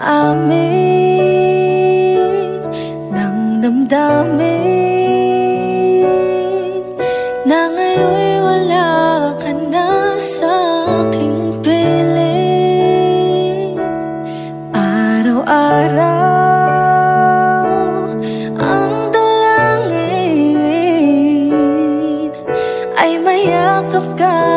maamin ng damdamin na ngayon'y wala ka na sa aking piling. Araw-araw ang dalangin ay mayakap ka